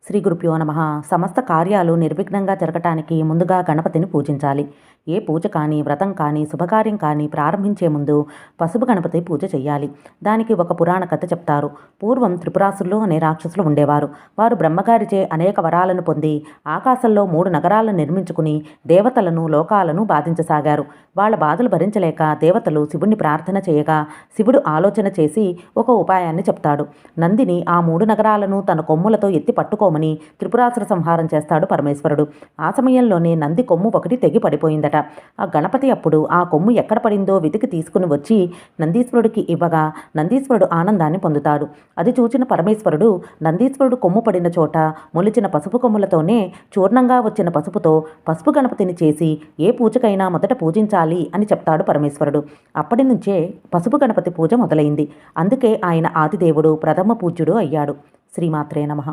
శ్రీ గురుభ్యో నమః. సమస్త కార్యాలు నిర్విఘ్నంగా జరగటానికి ముందుగా గణపతిని పూజించాలి. ఏ పూజ కానీ, వ్రతం కానీ, శుభకార్యం కానీ ప్రారంభించే ముందు పసుపు గణపతి పూజ చేయాలి. దానికి ఒక పురాణ కథ చెప్తారు. పూర్వం త్రిపురాసురులు అనే రాక్షసులు ఉండేవారు. వారు బ్రహ్మగారిచే అనేక వరాలను పొంది ఆకాశంలో 3 నగరాలను నిర్మించుకుని దేవతలను, లోకాలను బాధించసాగారు. వాళ్ళ బాధలు భరించలేక దేవతలు శివుణ్ణి ప్రార్థన చేయగా శివుడు ఆలోచన చేసి ఒక ఉపాయాన్ని చెప్తాడు. నందిని ఆ 3 నగరాలను తన కొమ్ములతో ఎత్తి పట్టుకోమని త్రిపురాసుర సంహారం చేస్తాడు పరమేశ్వరుడు. ఆ సమయంలోనే నంది కొమ్ము ఒకటి తెగి పడిపోయిందట. ఆ గణపతి అప్పుడు ఆ కొమ్ము ఎక్కడ పడిందో వెతికి తీసుకుని వచ్చి నందీశ్వరుడికి ఇవ్వగా నందీశ్వరుడు ఆనందాన్ని పొందుతాడు. అది చూచిన పరమేశ్వరుడు నందీశ్వరుడు కొమ్ము పడిన చోట మొలిచిన పసుపు కొమ్ములతోనే చూర్ణంగా వచ్చిన పసుపుతో పసుపు గణపతిని చేసి ఏ పూజకైనా మొదట పూజించాలి అని చెప్తాడు పరమేశ్వరుడు. అప్పటి నుంచే పసుపు గణపతి పూజ మొదలైంది. అందుకే ఆయన ఆదిదేవుడు, ప్రథమ పూజ్యుడు అయ్యాడు. శ్రీమాత్రే నమః.